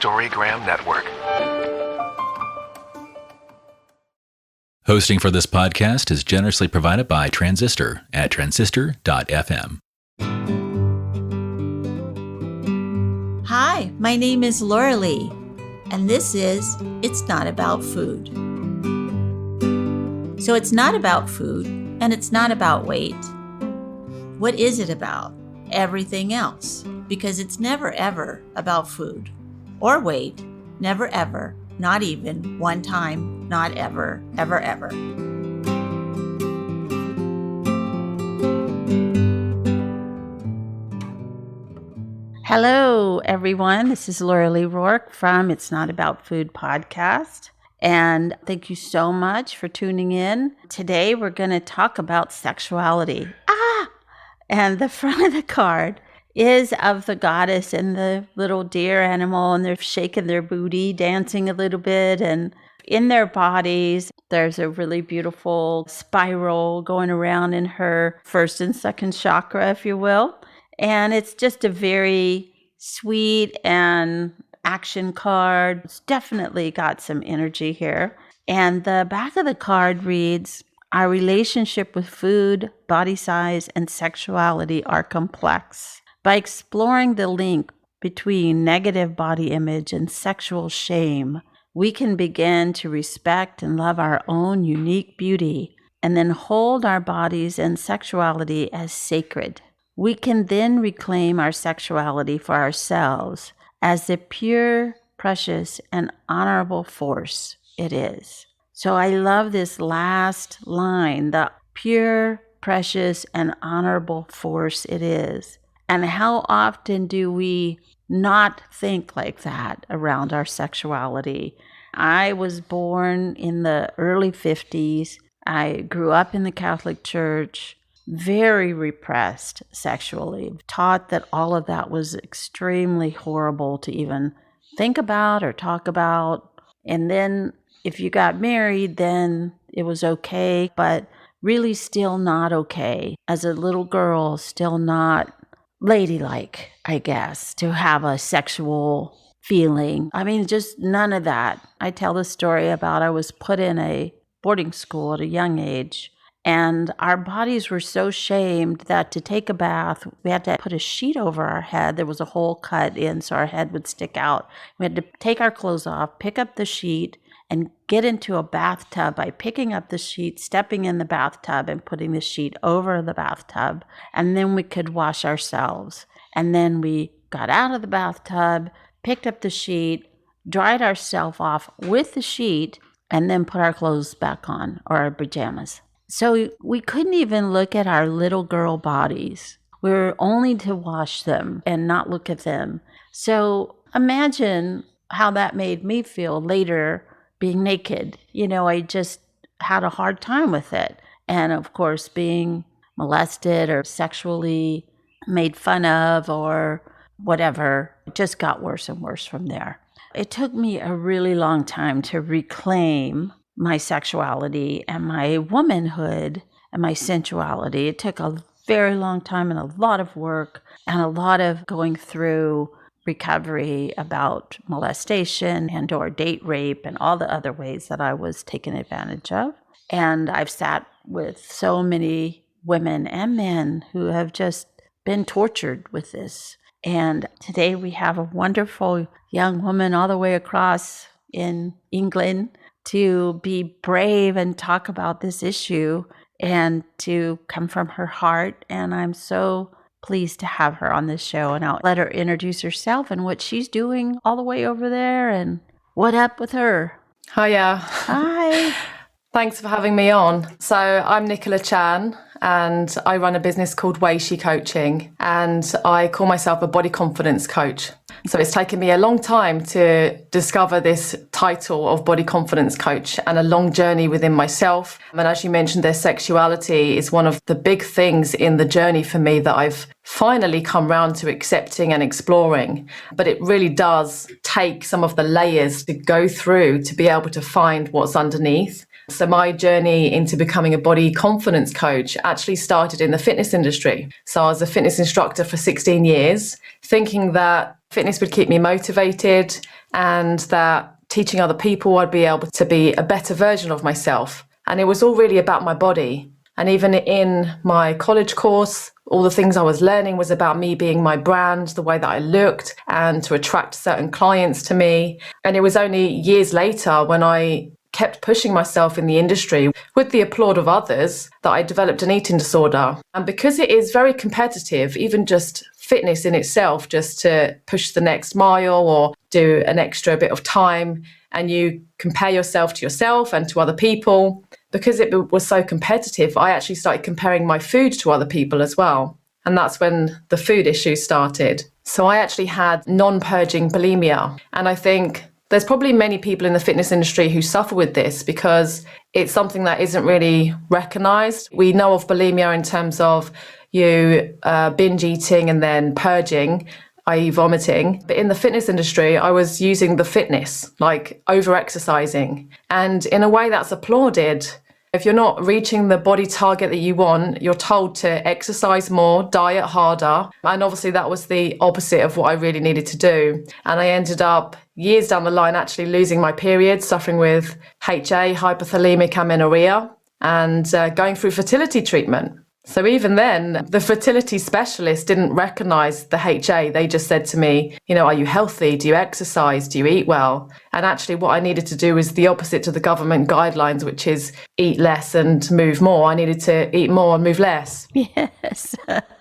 Storygram Network. Hosting for this podcast is generously provided by Transistor at transistor.fm. Hi, my name is Laurelee, and this is It's Not About Food. So it's not about food, and it's not about weight. What is it about? Everything else, because it's never ever about food or weight, never ever, not even one time, not ever, ever, ever. Hello, everyone. This is Laurelee Roark from It's Not About Food podcast. And thank you so much for tuning in. Today, we're going to talk about sexuality. And the front of the card is of the goddess and the little deer animal, and they're shaking their booty, dancing a little bit, and in their bodies, there's a really beautiful spiral going around in her first and second chakra, if you will. And it's just a very sweet and action card. It's definitely got some energy here. And the back of the card reads, our relationship with food, body size, and sexuality are complex. By exploring the link between negative body image and sexual shame, we can begin to respect and love our own unique beauty and then hold our bodies and sexuality as sacred. We can then reclaim our sexuality for ourselves as the pure, precious, and honorable force it is. So I love this last line, the pure, precious, and honorable force it is. And how often do we not think like that around our sexuality? I was born in the early 50s. I grew up in the Catholic Church, very repressed sexually, taught that all of that was extremely horrible to even think about or talk about. And then if you got married, then it was okay, but really still not okay. As a little girl, still not ladylike, I guess, to have a sexual feeling. I mean, just none of that. I tell the story about I was put in a boarding school at a young age, and our bodies were so shamed that to take a bath, we had to put a sheet over our head. There was a hole cut in so our head would stick out. We had to take our clothes off, pick up the sheet, and get into a bathtub by picking up the sheet, stepping in the bathtub, and putting the sheet over the bathtub. And then we could wash ourselves. And then we got out of the bathtub, picked up the sheet, dried ourselves off with the sheet, and then put our clothes back on, or our pajamas. So we couldn't even look at our little girl bodies. We were only to wash them and not look at them. So imagine how that made me feel later being naked. You know, I just had a hard time with it. And of course, being molested or sexually made fun of or whatever, it just got worse and worse from there. It took me a really long time to reclaim my sexuality and my womanhood and my sensuality. It took a very long time and a lot of work and a lot of going through recovery about molestation and or date rape and all the other ways that I was taken advantage of. And I've sat with so many women and men who have just been tortured with this. And today we have a wonderful young woman all the way across in England to be brave and talk about this issue and to come from her heart. And I'm so pleased to have her on this show. And I'll let her introduce herself and what she's doing all the way over there and what up with her. Hiya. Hi. Thanks for having me on. So I'm Nicola Chan, and I run a business called Weishi Coaching, and I call myself a body confidence coach. So it's taken me a long time to discover this title of body confidence coach and a long journey within myself. And as you mentioned, their sexuality is one of the big things in the journey for me that I've finally come round to accepting and exploring. But it really does take some of the layers to go through to be able to find what's underneath. So my journey into becoming a body confidence coach actually started in the fitness industry. So I was a fitness instructor for 16 years, thinking that fitness would keep me motivated, and that teaching other people I'd be able to be a better version of myself. And it was all really about my body. And even in my college course, all the things I was learning was about me being my brand, the way that I looked, and to attract certain clients to me. And it was only years later, when I kept pushing myself in the industry with the applaud of others, that I developed an eating disorder. And because it is very competitive, even just fitness in itself, just to push the next mile or do an extra bit of time, and you compare yourself to yourself and to other people, because it was so competitive, I actually started comparing my food to other people as well. And that's when the food issue started. So I actually had non-purging bulimia. And I think there's probably many people in the fitness industry who suffer with this because it's something that isn't really recognized. We know of bulimia in terms of you binge eating and then purging, i.e. vomiting. But in the fitness industry, I was using the fitness, like over-exercising. And in a way that's applauded. If you're not reaching the body target that you want, you're told to exercise more, diet harder. And obviously that was the opposite of what I really needed to do. And I ended up years down the line actually losing my period, suffering with HA, hypothalamic amenorrhea, and going through fertility treatment. So even then, the fertility specialist didn't recognize the HA. They just said to me, are you healthy? Do you exercise? Do you eat well? And actually what I needed to do was the opposite to the government guidelines, which is eat less and move more. I needed to eat more and move less. Yes,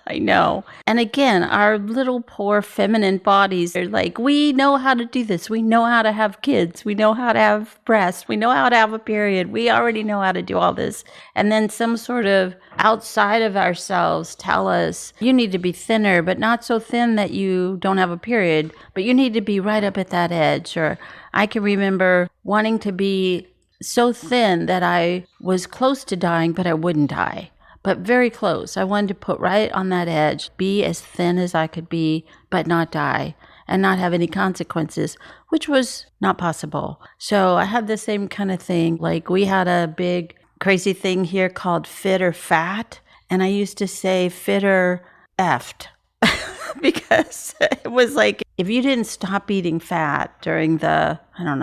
I know. And again, our little poor feminine bodies are like, we know how to do this. We know how to have kids. We know how to have breasts. We know how to have a period. We already know how to do all this. And then some sort of outside of ourselves tell us, you need to be thinner, but not so thin that you don't have a period, but you need to be right up at that edge. Or I can remember wanting to be so thin that I was close to dying, but I wouldn't die. But very close. I wanted to put right on that edge, be as thin as I could be, but not die and not have any consequences, which was not possible. So I had the same kind of thing. Like we had a big crazy thing here called fit or fat. And I used to say fit or effed because it was like, if you didn't stop eating fat during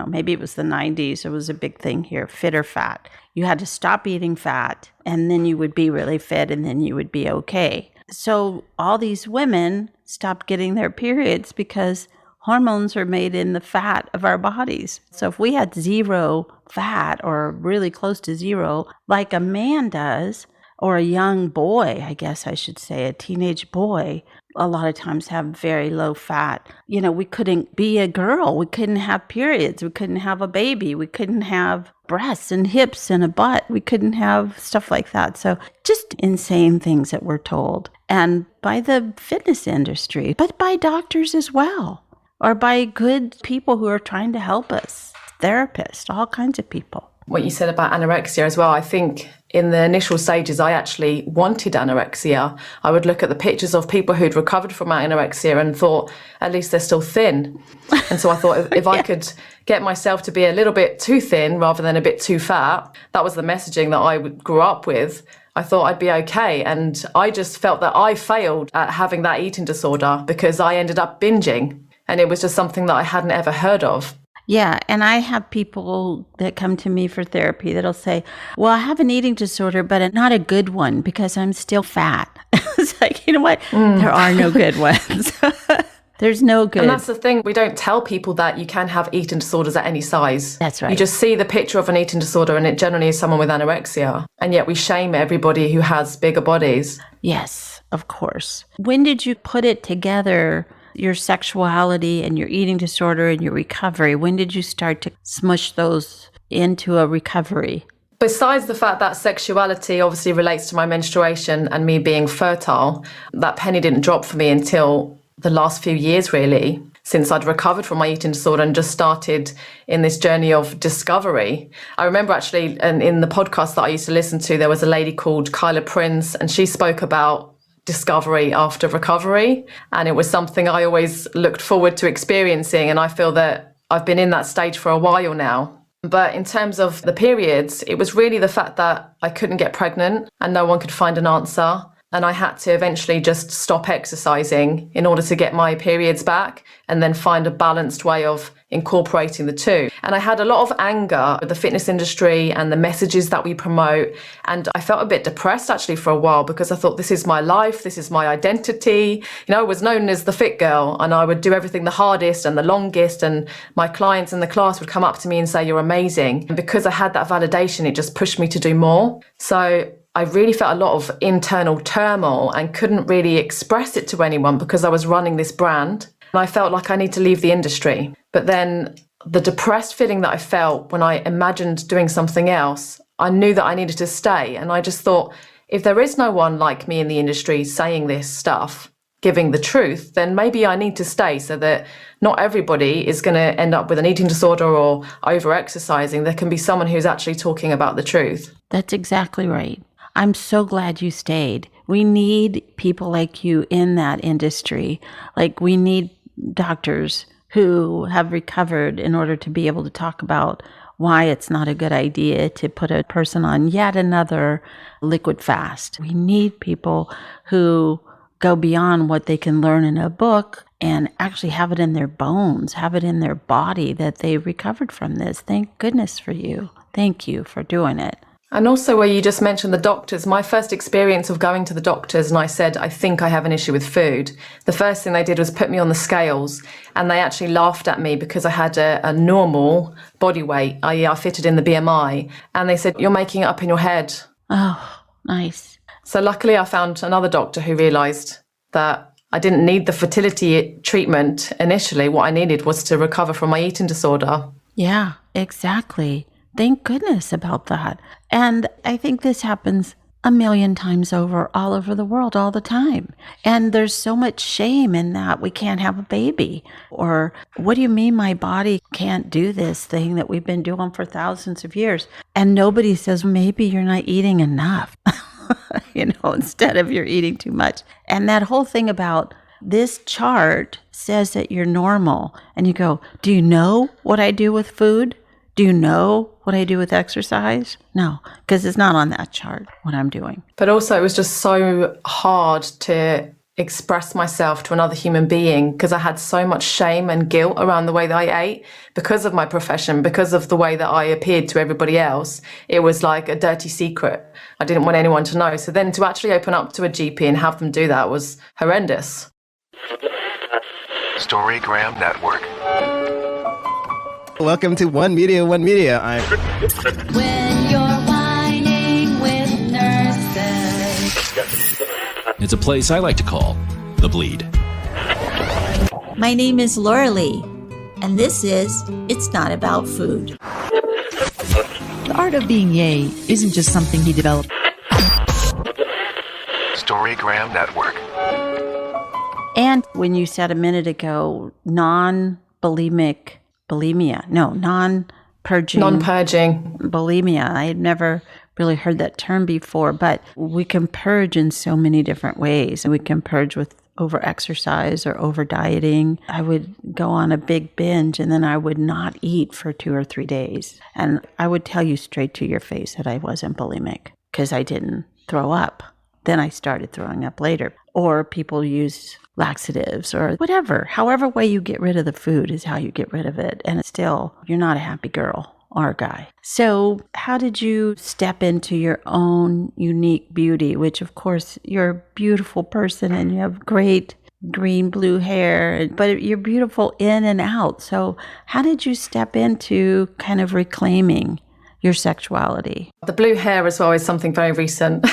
maybe it was the 90s, it was a big thing here, fit or fat. You had to stop eating fat and then you would be really fit and then you would be okay. So all these women stopped getting their periods because hormones are made in the fat of our bodies. So if we had zero fat or really close to zero, like a man does, or a young boy, I guess I should say, a teenage boy, a lot of times have very low fat. We couldn't be a girl. We couldn't have periods. We couldn't have a baby. We couldn't have breasts and hips and a butt. We couldn't have stuff like that. So just insane things that we're told. And by the fitness industry, but by doctors as well, or by good people who are trying to help us, therapists, all kinds of people. What you said about anorexia as well, I think in the initial stages, I actually wanted anorexia. I would look at the pictures of people who'd recovered from anorexia and thought, at least they're still thin. And so I thought if I could get myself to be a little bit too thin rather than a bit too fat, that was the messaging that I grew up with. I thought I'd be okay. And I just felt that I failed at having that eating disorder because I ended up binging. And it was just something that I hadn't ever heard of. Yeah, and I have people that come to me for therapy that'll say, well, I have an eating disorder, but not a good one because I'm still fat. It's like, you know what? There are no good ones. There's no good. And that's the thing. We don't tell people that you can have eating disorders at any size. That's right. You just see the picture of an eating disorder and it generally is someone with anorexia. And yet we shame everybody who has bigger bodies. Yes, of course. When did you put it together, your sexuality and your eating disorder and your recovery? When did you start to smush those into a recovery? Besides the fact that sexuality obviously relates to my menstruation and me being fertile, that penny didn't drop for me until the last few years, really, since I'd recovered from my eating disorder and just started in this journey of discovery. I remember actually in the podcast that I used to listen to, there was a lady called Kyla Prince, and she spoke about discovery after recovery. And it was something I always looked forward to experiencing. And I feel that I've been in that stage for a while now. But in terms of the periods, it was really the fact that I couldn't get pregnant and no one could find an answer. And I had to eventually just stop exercising in order to get my periods back and then find a balanced way of incorporating the two. And I had a lot of anger with the fitness industry and the messages that we promote. And I felt a bit depressed actually for a while because I thought, this is my life, this is my identity. I was known as the fit girl, and I would do everything the hardest and the longest. And my clients in the class would come up to me and say, you're amazing. And because I had that validation, it just pushed me to do more. So I really felt a lot of internal turmoil and couldn't really express it to anyone because I was running this brand. And I felt like I need to leave the industry. But then the depressed feeling that I felt when I imagined doing something else, I knew that I needed to stay. And I just thought, if there is no one like me in the industry saying this stuff, giving the truth, then maybe I need to stay so that not everybody is going to end up with an eating disorder or over-exercising. There can be someone who's actually talking about the truth. That's exactly right. I'm so glad you stayed. We need people like you in that industry. Like, we need doctors who have recovered in order to be able to talk about why it's not a good idea to put a person on yet another liquid fast. We need people who go beyond what they can learn in a book and actually have it in their bones, have it in their body that they recovered from this. Thank goodness for you. Thank you for doing it. And also, where you just mentioned the doctors, my first experience of going to the doctors and I said, I think I have an issue with food. The first thing they did was put me on the scales, and they actually laughed at me because I had a normal body weight, i.e. I fitted in the BMI. And they said, you're making it up in your head. Oh, nice. So luckily I found another doctor who realised that I didn't need the fertility treatment initially. What I needed was to recover from my eating disorder. Yeah, exactly. Thank goodness about that. And I think this happens a million times over, all over the world, all the time. And there's so much shame in that we can't have a baby. Or, what do you mean my body can't do this thing that we've been doing for thousands of years? And nobody says, maybe you're not eating enough, instead of you're eating too much. And that whole thing about this chart says that you're normal. And you go, do you know what I do with food? Do you know what I do with exercise? No, because it's not on that chart, what I'm doing. But also, it was just so hard to express myself to another human being because I had so much shame and guilt around the way that I ate because of my profession, because of the way that I appeared to everybody else. It was like a dirty secret. I didn't want anyone to know. So then to actually open up to a GP and have them do that was horrendous. Storygram Network. Welcome to One Media, One Media. When you're whining with nurses. It's a place I like to call The Bleed. My name is Laurelee, and this is It's Not About Food. The art of being yay isn't just something he developed. Storygram Network. And when you said a minute ago, non-purging Non-purging. bulimia. I had never really heard that term before, but we can purge in so many different ways. We can purge with over-exercise or over-dieting. I would go on a big binge and then I would not eat for 2 or 3 days. And I would tell you straight to your face that I wasn't bulimic because I didn't throw up. Then I started throwing up later. Or people use laxatives or whatever. However way you get rid of the food is how you get rid of it. And still, you're not a happy girl or guy. So how did you step into your own unique beauty, which of course you're a beautiful person and you have great green blue hair, but you're beautiful in and out. So how did you step into kind of reclaiming your sexuality? The blue hair as well is something very recent.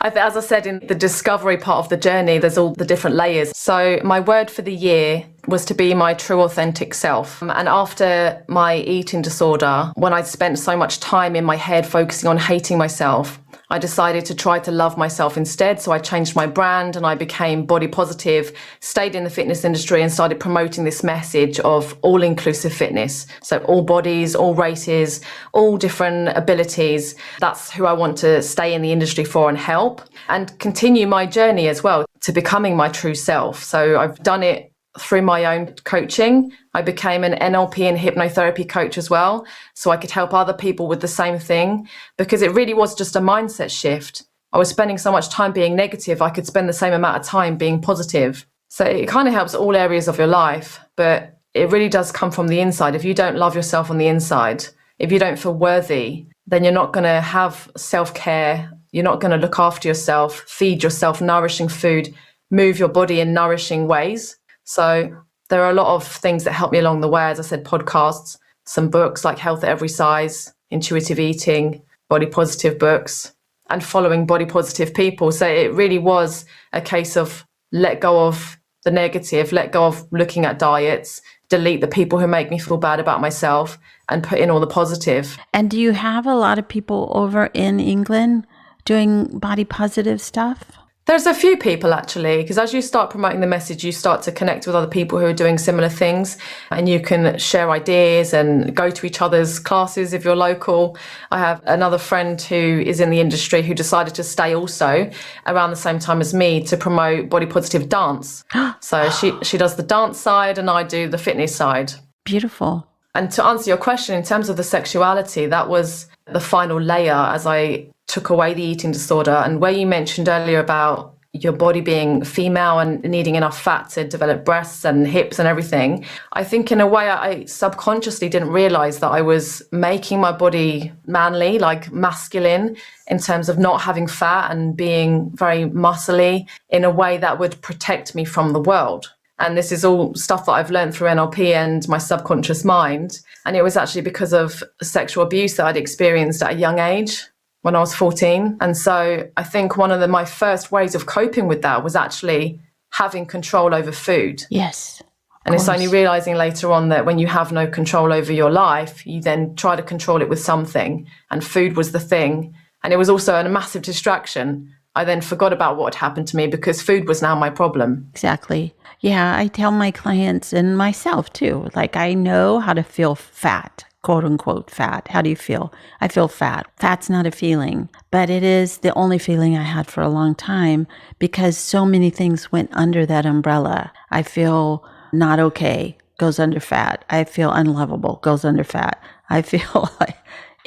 As I said, in the discovery part of the journey, there's all the different layers. So my word for the year was to be my true authentic self. And after my eating disorder, when I'd spent so much time in my head focusing on hating myself, I decided to try to love myself instead. So I changed my brand and I became body positive, stayed in the fitness industry and started promoting this message of all-inclusive fitness. So all bodies, all races, all different abilities. That's who I want to stay in the industry for and help and continue my journey as well to becoming my true self. So I've done it through my own coaching. I became an NLP and hypnotherapy coach as well, so I could help other people with the same thing, because it really was just a mindset shift. I was spending so much time being negative, I could spend the same amount of time being positive. So it kind of helps all areas of your life, but it really does come from the inside. If you don't love yourself on the inside, if you don't feel worthy, then you're not going to have self-care. You're not going to look after yourself, feed yourself nourishing food, move your body in nourishing ways. So there are a lot of things that help me along the way. As I said, podcasts, some books like Health at Every Size, Intuitive Eating, body positive books, and following body positive people. So it really was a case of let go of the negative, let go of looking at diets, delete the people who make me feel bad about myself, and put in all the positive. And do you have a lot of people over in England doing body positive stuff? There's a few people actually, because as you start promoting the message, you start to connect with other people who are doing similar things, and you can share ideas and go to each other's classes if you're local. I have another friend who is in the industry who decided to stay also around the same time as me to promote body positive dance. So she does the dance side and I do the fitness side. Beautiful. And to answer your question, in terms of the sexuality, that was the final layer as I took away the eating disorder. And where you mentioned earlier about your body being female and needing enough fat to develop breasts and hips and everything, I think in a way I subconsciously didn't realize that I was making my body manly, like masculine, in terms of not having fat and being very muscly in a way that would protect me from the world. And this is all stuff that I've learned through NLP and my subconscious mind. And it was actually because of sexual abuse that I'd experienced at a young age when I was 14. And so I think one of my first ways of coping with that was actually having control over food. Yes. And it's only realizing later on that when you have no control over your life, you then try to control it with something. And food was the thing. And it was also a massive distraction. I then forgot about what had happened to me because food was now my problem. Exactly. Yeah, I tell my clients and myself too, like I know how to feel fat, quote unquote fat. How do you feel? I feel fat. Fat's not a feeling, but it is the only feeling I had for a long time because so many things went under that umbrella. I feel not okay, goes under fat. I feel unlovable, goes under fat. I feel like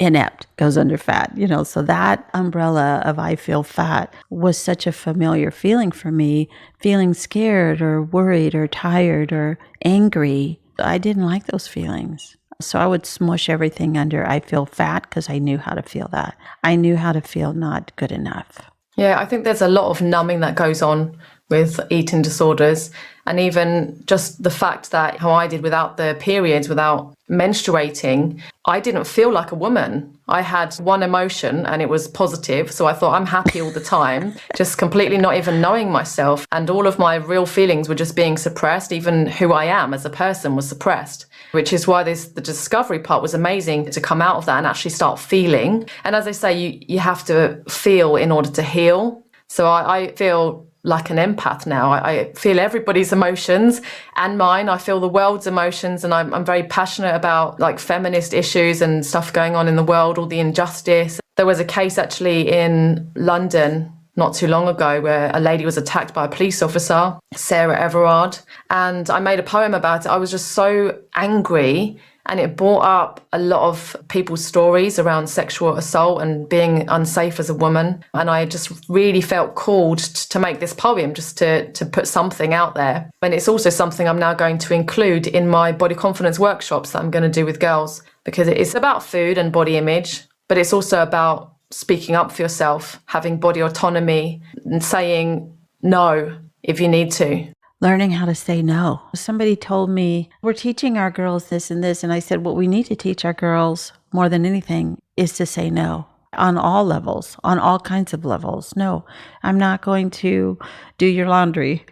inept, goes under fat, so that umbrella of I feel fat was such a familiar feeling for me, feeling scared or worried or tired or angry. I didn't like those feelings. So I would smush everything under I feel fat because I knew how to feel that. I knew how to feel not good enough. Yeah, I think there's a lot of numbing that goes on with eating disorders. And even just the fact that how I did without the periods, without menstruating, I didn't feel like a woman. I had one emotion and it was positive. So I thought I'm happy all the time, just completely not even knowing myself. And all of my real feelings were just being suppressed. Even who I am as a person was suppressed, which is why the discovery part was amazing to come out of that and actually start feeling. And as I say, you have to feel in order to heal. So I feel like an empath now. I feel everybody's emotions and mine. I feel the world's emotions, and I'm very passionate about like feminist issues and stuff going on in the world, all the injustice. There was a case actually in London not too long ago where a lady was attacked by a police officer, Sarah Everard, and I made a poem about it. I was just so angry. And it brought up a lot of people's stories around sexual assault and being unsafe as a woman. And I just really felt called to make this poem, just to put something out there. And it's also something I'm now going to include in my body confidence workshops that I'm going to do with girls, because it's about food and body image, but it's also about speaking up for yourself, having body autonomy and saying no if you need to. Learning how to say no. Somebody told me, we're teaching our girls this and this. And I said, what we need to teach our girls more than anything is to say no on all levels, on all kinds of levels. No, I'm not going to do your laundry.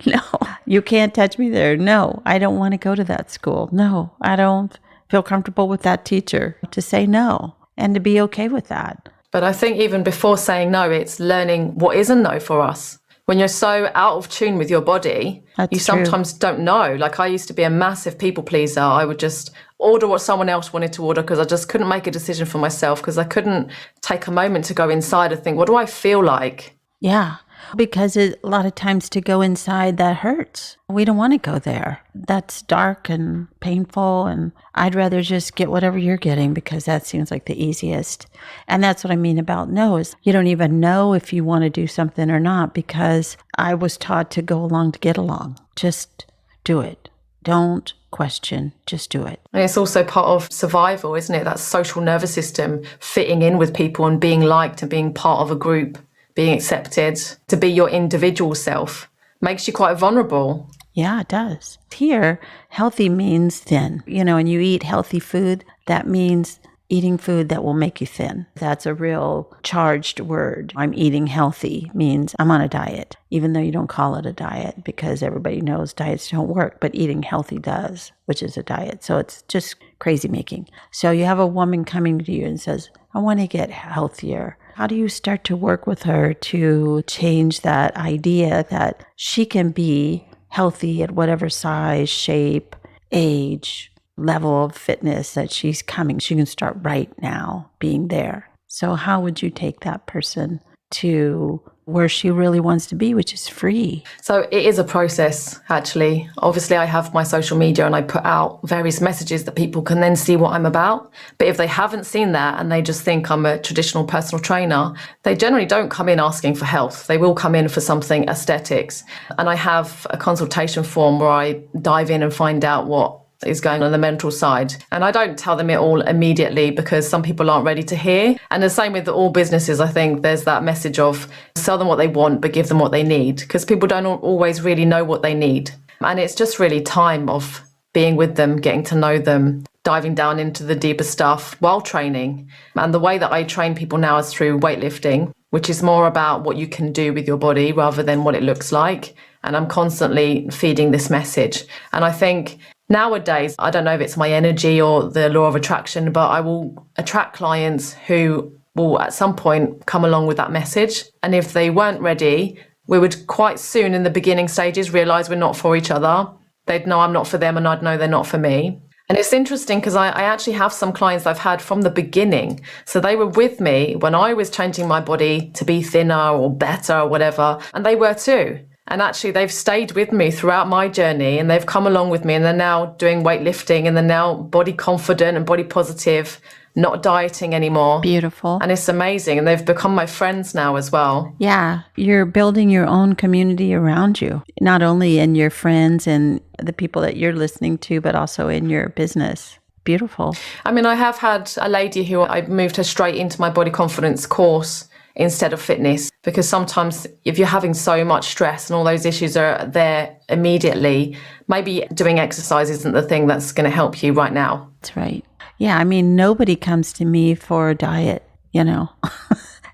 No, you can't touch me there. No, I don't want to go to that school. No, I don't feel comfortable with that teacher. To say no and to be okay with that. But I think even before saying no, it's learning what is a no for us. When you're so out of tune with your body, you sometimes don't know. Like I used to be a massive people pleaser. I would just order what someone else wanted to order because I just couldn't make a decision for myself, because I couldn't take a moment to go inside and think, what do I feel like? Yeah. Because a lot of times to go inside, that hurts. We don't want to go there. That's dark and painful. And I'd rather just get whatever you're getting because that seems like the easiest. And that's what I mean about no, is you don't even know if you want to do something or not, because I was taught to go along to get along. Just do it. Don't question, just do it. And it's also part of survival, isn't it? That social nervous system, fitting in with people and being liked and being part of a group, being accepted, to be your individual self, makes you quite vulnerable. Yeah, it does. Here, healthy means thin. And you eat healthy food, that means eating food that will make you thin. That's a real charged word. I'm eating healthy means I'm on a diet, even though you don't call it a diet because everybody knows diets don't work, but eating healthy does, which is a diet. So it's just crazy making. So you have a woman coming to you and says, I want to get healthier. How do you start to work with her to change that idea that she can be healthy at whatever size, shape, age, level of fitness that she's coming? She can start right now being there. So how would you take that person to where she really wants to be, which is free? So it is a process, actually. Obviously, I have my social media and I put out various messages that people can then see what I'm about. But if they haven't seen that and they just think I'm a traditional personal trainer, they generally don't come in asking for health. They will come in for something aesthetics. And I have a consultation form where I dive in and find out what is going on the mental side. And I don't tell them it all immediately because some people aren't ready to hear. And the same with all businesses, I think there's that message of sell them what they want, but give them what they need, because people don't always really know what they need. And it's just really time of being with them, getting to know them, diving down into the deeper stuff while training. And the way that I train people now is through weightlifting, which is more about what you can do with your body rather than what it looks like. And I'm constantly feeding this message. And I think nowadays, I don't know if it's my energy or the law of attraction, but I will attract clients who will at some point come along with that message. And if they weren't ready, we would quite soon in the beginning stages realize we're not for each other. They'd know I'm not for them and I'd know they're not for me. And it's interesting because I actually have some clients I've had from the beginning. So they were with me when I was changing my body to be thinner or better or whatever, and they were too. And actually, they've stayed with me throughout my journey and they've come along with me and they're now doing weightlifting and they're now body confident and body positive, not dieting anymore. Beautiful. And it's amazing. And they've become my friends now as well. Yeah. You're building your own community around you, not only in your friends and the people that you're listening to, but also in your business. Beautiful. I mean, I have had a lady who I moved her straight into my body confidence course instead of fitness, because sometimes if you're having so much stress and all those issues are there immediately, maybe doing exercise isn't the thing that's going to help you right now. That's right. Yeah, I mean, nobody comes to me for a diet,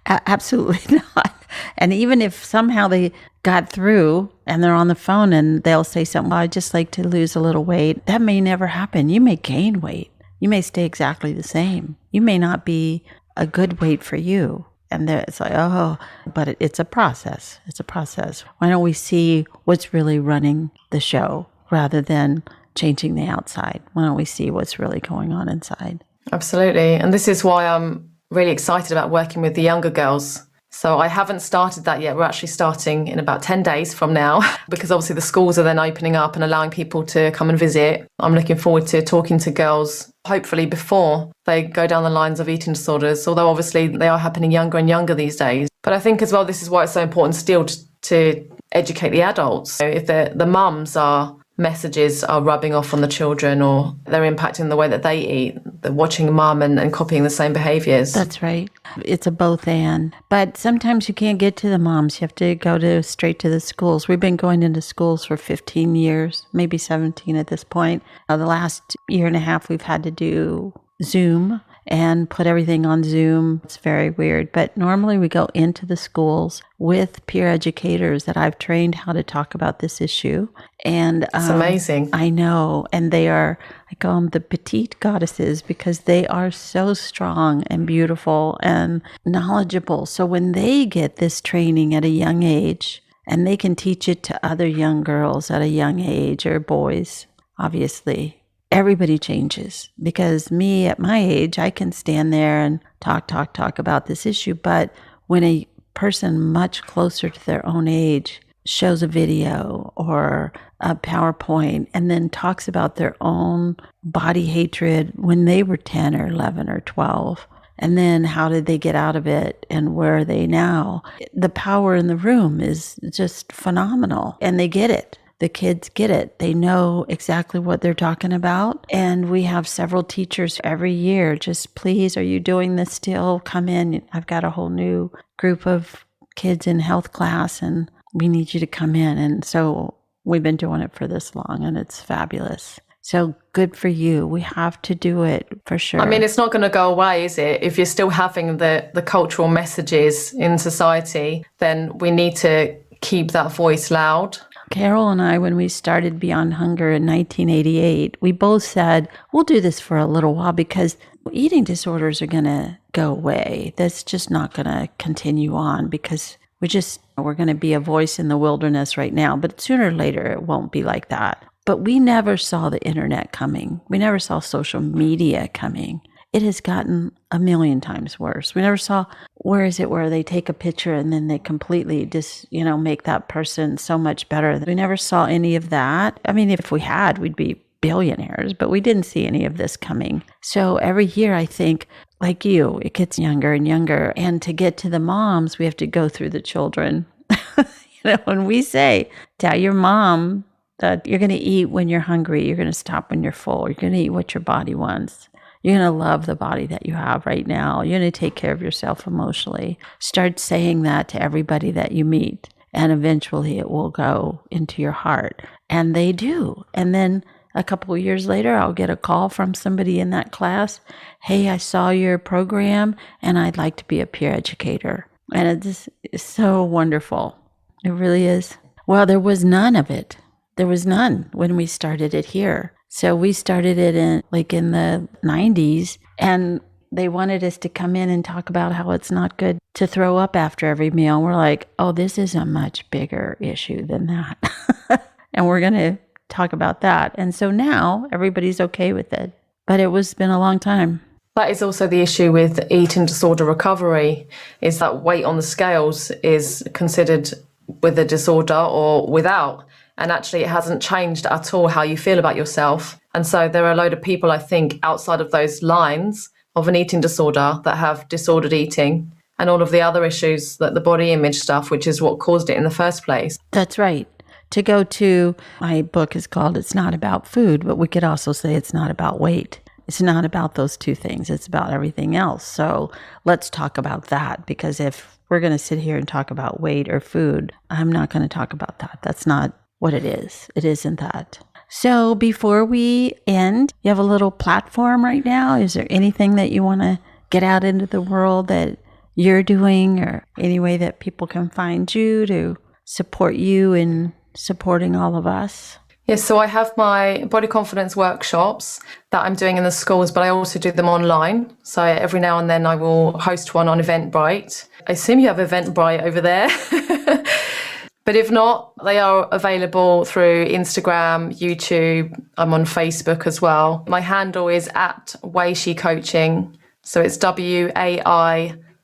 Absolutely not. And even if somehow they got through and they're on the phone and they'll say something, well, I'd just like to lose a little weight, that may never happen. You may gain weight. You may stay exactly the same. You may not be a good weight for you. And it's like, but it's a process. It's a process. Why don't we see what's really running the show rather than changing the outside? Why don't we see what's really going on inside? Absolutely. And this is why I'm really excited about working with the younger girls. So I haven't started that yet. We're actually starting in about 10 days from now because obviously the schools are then opening up and allowing people to come and visit. I'm looking forward to talking to girls, hopefully before they go down the lines of eating disorders, although obviously they are happening younger and younger these days. But I think as well, this is why it's so important still to educate the adults. So if the mums messages are rubbing off on the children or they're impacting the way that they eat, they're watching mum and copying the same behaviours. That's right. It's a both and. But sometimes you can't get to the moms. You have to go straight to the schools. We've been going into schools for 15 years, maybe 17 at this point. The last year and a half, we've had to do Zoom and put everything on Zoom. It's very weird. But normally we go into the schools with peer educators that I've trained how to talk about this issue. And it's amazing. I know. And I call them the petite goddesses because they are so strong and beautiful and knowledgeable. So when they get this training at a young age and they can teach it to other young girls at a young age or boys, obviously, everybody changes. Because me at my age, I can stand there and talk about this issue. But when a person much closer to their own age shows a video or a PowerPoint and then talks about their own body hatred when they were 10 or 11 or 12. And then how did they get out of it and where are they now? The power in the room is just phenomenal. And they get it. The kids get it. They know exactly what they're talking about. And we have several teachers every year. Just please, are you doing this still? Come in. I've got a whole new group of kids in health class and we need you to come in. And so we've been doing it for this long and it's fabulous. So good for you. We have to do it for sure. I mean, it's not going to go away, is it? If you're still having the cultural messages in society, then we need to keep that voice loud. Carol and I, when we started Beyond Hunger in 1988, we both said, we'll do this for a little while because eating disorders are going to go away. That's just not going to continue on because we're going to be a voice in the wilderness right now. But sooner or later, it won't be like that. But we never saw the internet coming. We never saw social media coming. It has gotten a million times worse. We never saw, where they take a picture and then they completely just, make that person so much better. We never saw any of that. I mean, if we had, we'd be billionaires, but we didn't see any of this coming. So every year, I think, like you, it gets younger and younger. And to get to the moms, we have to go through the children. When we say, tell your mom that you're going to eat when you're hungry, you're going to stop when you're full, you're going to eat what your body wants. You're going to love the body that you have right now. You're going to take care of yourself emotionally. Start saying that to everybody that you meet, and eventually it will go into your heart. And they do. And then a couple of years later, I'll get a call from somebody in that class. Hey, I saw your program and I'd like to be a peer educator. And it's so wonderful. It really is. Well, there was none of it. There was none when we started it here. So we started it in the 90s, and they wanted us to come in and talk about how it's not good to throw up after every meal. And we're like, oh, this is a much bigger issue than that. And we're going to talk about that. And so now everybody's okay with it. But been a long time. That is also the issue with eating disorder recovery, is that weight on the scales is considered with a disorder or without. And actually, it hasn't changed at all how you feel about yourself. And so there are a load of people, I think, outside of those lines of an eating disorder that have disordered eating and all of the other issues, that the body image stuff, which is what caused it in the first place. That's right. To go to, my book is called It's Not About Food, but we could also say it's not about weight. It's not about those two things. It's about everything else. So let's talk about that, because if we're going to sit here and talk about weight or food, I'm not going to talk about that. That's not what it is. It isn't that. So before we end, you have a little platform right now. Is there anything that you want to get out into the world that you're doing, or any way that people can find you to support you in supporting all of us? Yes, so I have my body confidence workshops that I'm doing in the schools, but I also do them online. So every now and then I will host one on Eventbrite. I assume you have Eventbrite over there. But if not, they are available through Instagram, YouTube. I'm on Facebook as well. My handle is @Waishee Coaching. So it's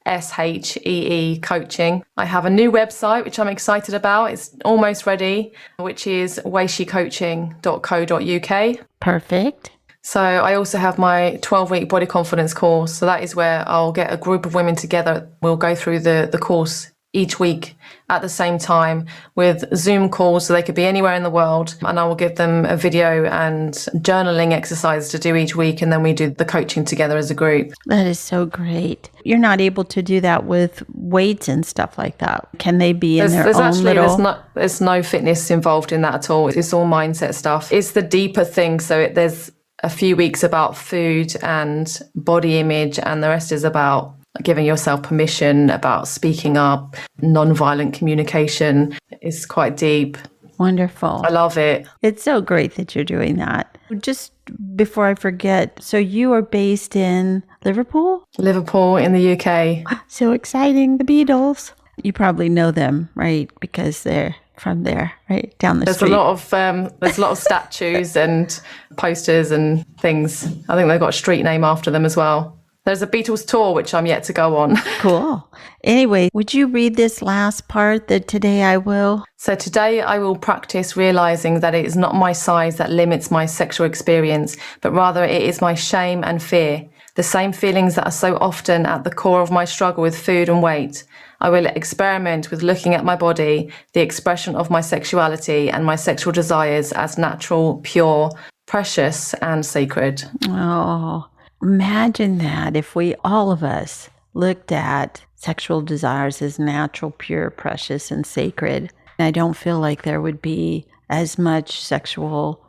WAISHEE Coaching. I have a new website, which I'm excited about. It's almost ready, which is waisheecoaching.co.uk. Perfect. So I also have my 12-week body confidence course. So that is where I'll get a group of women together. We'll go through the course each week at the same time with Zoom calls, so they could be anywhere in the world, and I will give them a video and journaling exercise to do each week, and then we do the coaching together as a group. That is so great. You're not able to do that with weights and stuff like that. Can they be in their own little... There's no fitness involved in that at all. It's all mindset stuff. It's the deeper thing. So there's a few weeks about food and body image, and the rest is about giving yourself permission, about speaking up, non-violent communication. Is quite deep. Wonderful. I love it. It's so great that you're doing that. Just before I forget, so you are based in Liverpool? Liverpool in the UK. So exciting. The Beatles. You probably know them, right? Because they're from there, right? Down the street. There's a lot of statues and posters and things. I think they've got a street name after them as well. There's a Beatles tour, which I'm yet to go on. Cool. Anyway, would you read this last part that today I will? So today I will practice realizing that it is not my size that limits my sexual experience, but rather it is my shame and fear, the same feelings that are so often at the core of my struggle with food and weight. I will experiment with looking at my body, the expression of my sexuality and my sexual desires as natural, pure, precious and sacred. Oh, imagine that if all of us, looked at sexual desires as natural, pure, precious, and sacred. I don't feel like there would be as much sexual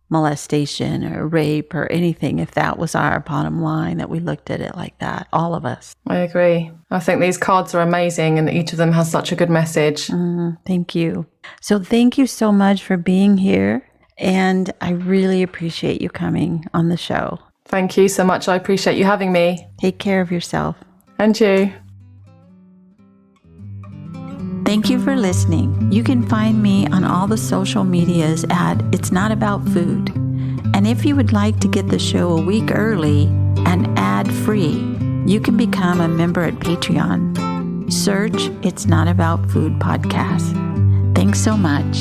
molestation or rape or anything if that was our bottom line, that we looked at it like that, all of us. I agree. I think these cards are amazing and each of them has such a good message. Thank you. So thank you so much for being here. And I really appreciate you coming on the show. Thank you so much. I appreciate you having me. Take care of yourself. And you. Thank you for listening. You can find me on all the social medias at It's Not About Food. And if you would like to get the show a week early and ad-free, you can become a member at Patreon. Search It's Not About Food podcast. Thanks so much.